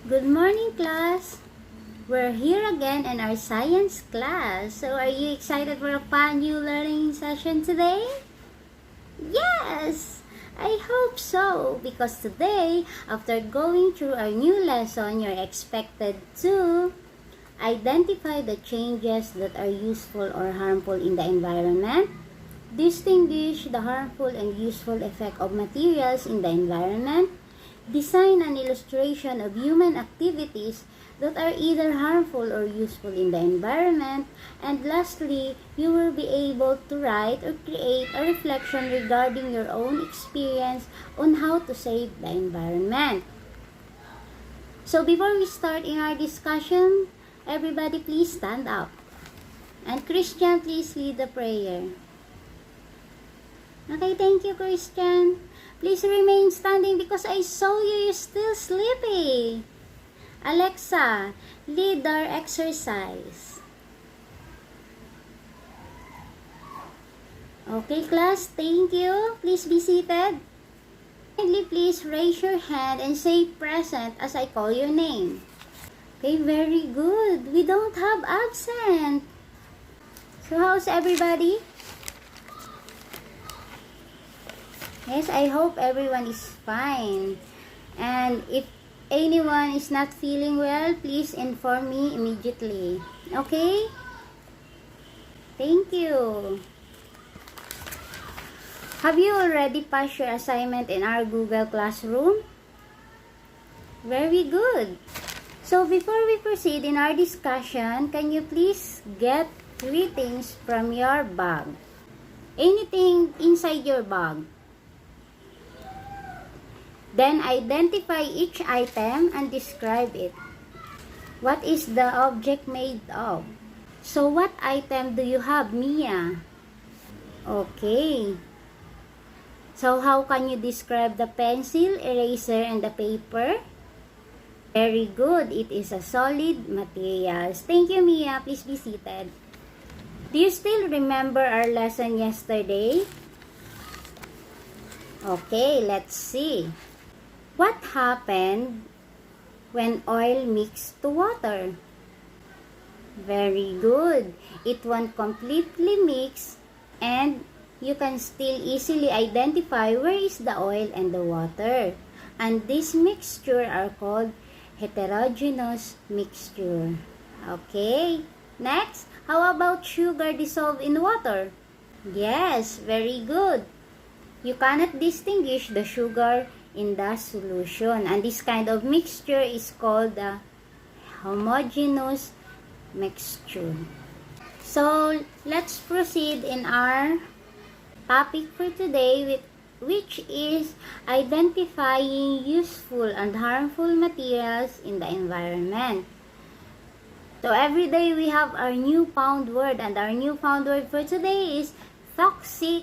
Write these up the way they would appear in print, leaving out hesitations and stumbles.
Good morning, class. We're here again in our science class. So, are you excited for a fun new learning session today? Yes! I hope so, because today, after going through our new lesson, you're expected to identify the changes that are useful or harmful in the environment, distinguish the harmful and useful effect of materials in the environment, design an illustration of human activities that are either harmful or useful in the environment, and lastly, you will be able to write or create a reflection regarding your own experience on how to save the environment. So before we start in our discussion, everybody please stand up. And Christian, please lead the prayer. Okay, thank you, Christian. Please remain standing because I saw you're still sleepy. Alexa, lead our exercise. Okay, class, thank you. Please be seated. Kindly please raise your hand and say present as I call your name. Okay, very good. We don't have absent. So how's everybody? Yes, I hope everyone is fine. And if anyone is not feeling well, please inform me immediately. Okay? Thank you. Have you already passed your assignment in our Google Classroom? Very good. So before we proceed in our discussion, can you please get 3 things from your bag? Anything inside your bag. Then identify each item and describe it. What is the object made of? So what item do you have, Mia? Okay. So how can you describe the pencil, eraser, and the paper? Very good. It is a solid materials. Thank you, Mia. Please be seated. Do you still remember our lesson yesterday? Okay, let's see. What happened when oil mixed to water? Very good. It won't completely mix and you can still easily identify where is the oil and the water. And this mixture are called heterogeneous mixture. Okay. Next, how about sugar dissolved in water? Yes, very good. You cannot distinguish the sugar in the solution, and this kind of mixture is called the homogeneous mixture. So let's proceed in our topic for today, which is identifying useful and harmful materials in the environment. So every day we have our newfound word, and our newfound word for today is toxic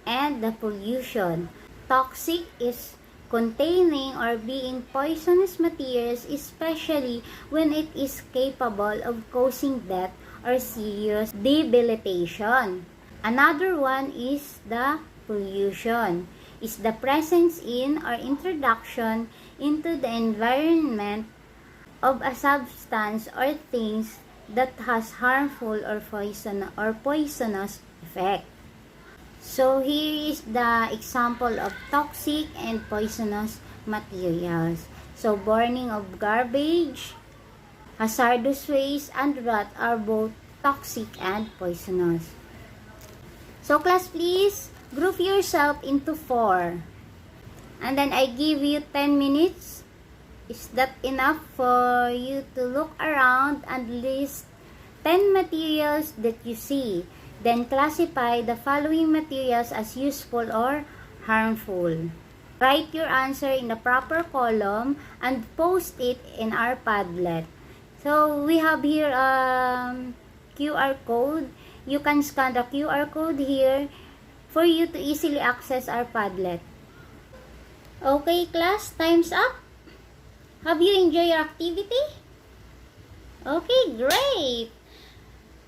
and the pollution. Toxic is containing or being poisonous materials, especially when it is capable of causing death or serious debilitation. Another one is the pollution, is the presence in or introduction into the environment of a substance or things that has harmful or poisonous effect. So here is the example of toxic and poisonous materials. So burning of garbage, hazardous waste, and rot are both toxic and poisonous. So class, please group yourself into 4. And then I give you 10 minutes. Is that enough for you to look around and list 10 materials that you see? Then classify the following materials as useful or harmful. Write your answer in the proper column and post it in our Padlet. So we have here QR code. You can scan the QR code here for you to easily access our Padlet. Okay class, time's up. Have you enjoyed your activity? Okay, great.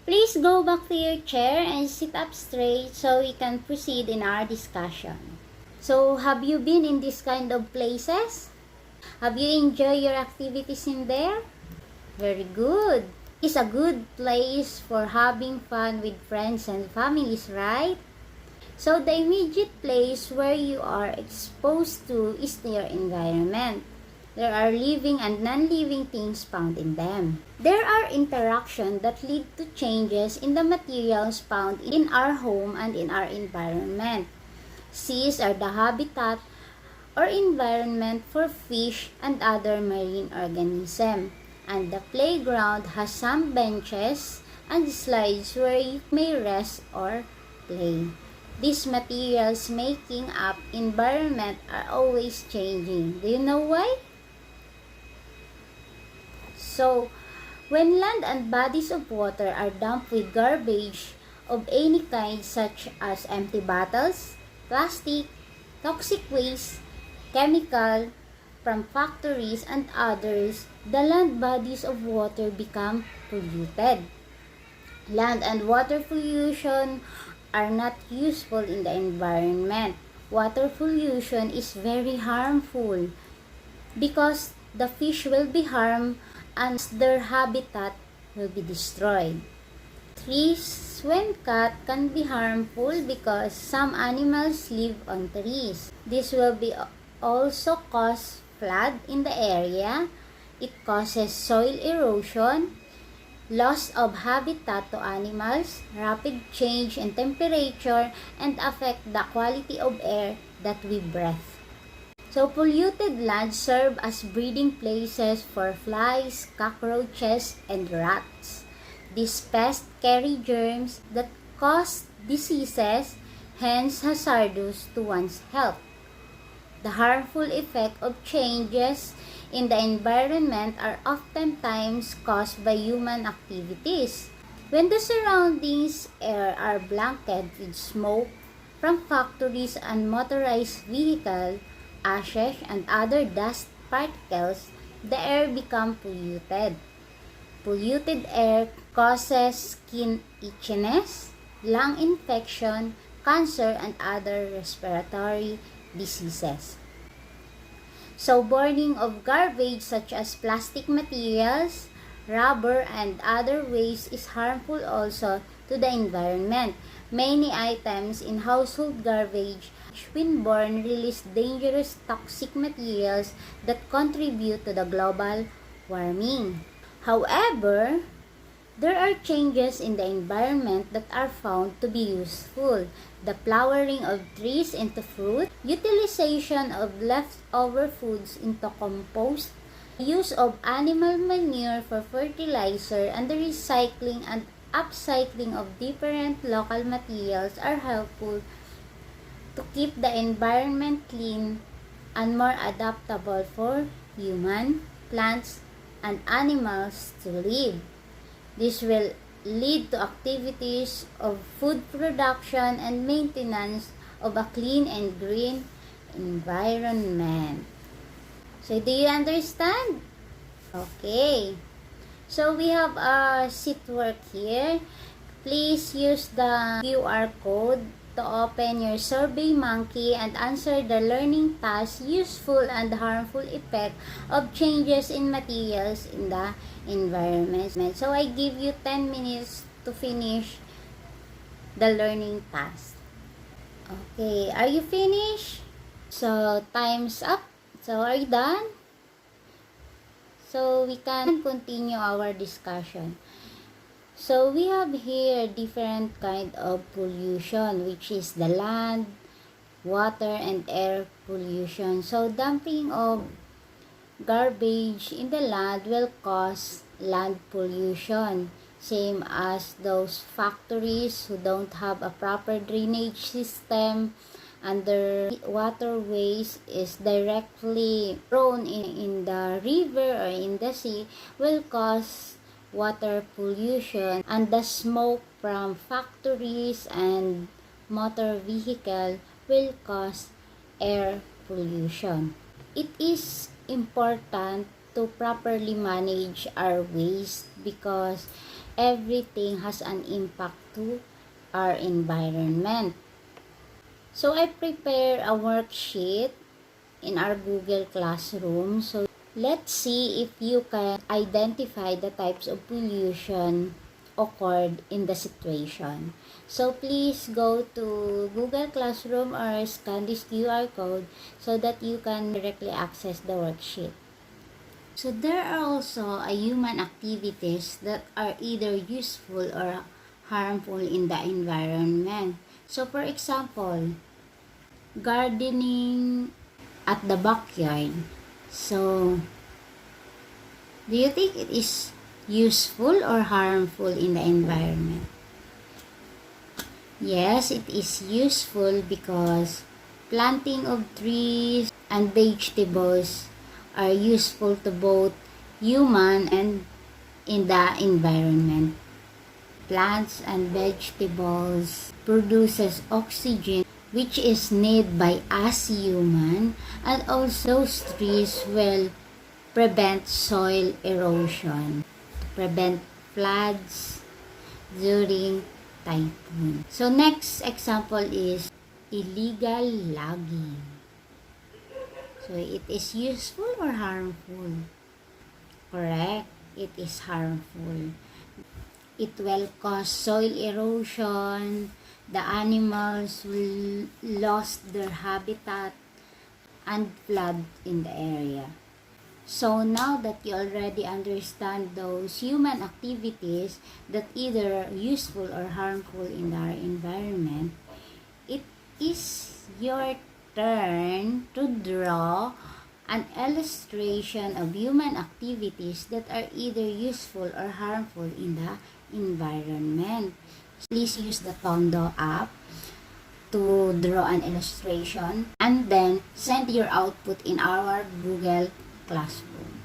Please go back to your chair and sit up straight so we can proceed in our discussion. So, have you been in this kind of places? Have you enjoyed your activities in there? Very good. It's a good place for having fun with friends and families, right? So the immediate place where you are exposed to is your environment. There are living and non-living things found in them. There are interactions that lead to changes in the materials found in our home and in our environment. Seas are the habitat or environment for fish and other marine organisms. And the playground has some benches and slides where you may rest or play. These materials making up environment are always changing. Do you know why? So, when land and bodies of water are dumped with garbage of any kind such as empty bottles, plastic, toxic waste, chemical from factories and others, the land bodies of water become polluted. Land and water pollution are not useful in the environment. Water pollution is very harmful because the fish will be harmed and their habitat will be destroyed. Trees, when cut, can be harmful because some animals live on trees. This will be also cause flood in the area. It causes soil erosion, loss of habitat to animals, rapid change in temperature, and affect the quality of air that we breathe. So polluted lands serve as breeding places for flies, cockroaches, and rats. These pests carry germs that cause diseases, hence hazardous to one's health. The harmful effect of changes in the environment are oftentimes caused by human activities. When the surroundings air are blanketed with smoke from factories and motorized vehicles, ashes, and other dust particles, the air becomes polluted. Polluted air causes skin itchiness, lung infection, cancer, and other respiratory diseases. So burning of garbage such as plastic materials, rubber, and other waste is harmful also to the environment. Many items in household garbage when burned release dangerous toxic materials that contribute to the global warming. However, there are changes in the environment that are found to be useful. The flowering of trees into fruit, utilization of leftover foods into compost, use of animal manure for fertilizer, and the recycling and upcycling of different local materials are helpful to keep the environment clean and more adaptable for human, plants, and animals to live. This will lead to activities of food production and maintenance of a clean and green environment. So, do you understand? Okay. So, we have a sheet work here. Please use the QR code to open your Survey Monkey and answer the learning task, useful and harmful effect of changes in materials in the environment. So, I give you 10 minutes to finish the learning task. Okay, are you finished? So, time's up. So, are you done? So, we can continue our discussion. So, we have here different kind of pollution, which is the land, water, and air pollution. So, dumping of garbage in the land will cause land pollution, same as those factories who don't have a proper drainage system, and their waterways is directly thrown in the river or in the sea, will cause water pollution, and the smoke from factories and motor vehicle will cause air pollution. It is important to properly manage our waste because everything has an impact to our environment. So I prepare a worksheet in our Google Classroom. So let's see if you can identify the types of pollution occurred in the situation. So please go to Google Classroom or scan this QR code so that you can directly access the worksheet. So there are also human activities that are either useful or harmful in the environment. So for example, gardening at the backyard. So do you think it is useful or harmful in the environment? Yes, it is useful because planting of trees and vegetables are useful to both human and in the environment. Plants and vegetables produces oxygen which is needed by us human, and also those trees will prevent soil erosion, prevent floods during typhoon. So next example is illegal logging. So it is useful or harmful? Correct, it is harmful. It will cause soil erosion, the animals will lose their habitat, and flood in the area. So now that you already understand those human activities that either useful or harmful in our environment, it is your turn to draw an illustration of human activities that are either useful or harmful in the environment. Please use the Tondo app to draw an illustration and then send your output in our Google Classroom.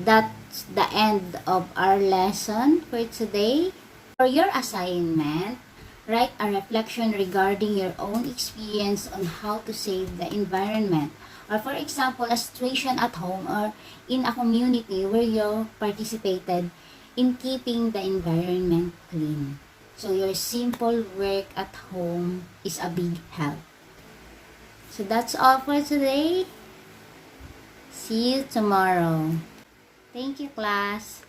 That's the end of our lesson for today. For your assignment, write a reflection regarding your own experience on how to save the environment. Or for example, a situation at home or in a community where you participated in keeping the environment clean. So your simple work at home is a big help. So that's all for today. See you tomorrow. Thank you, class.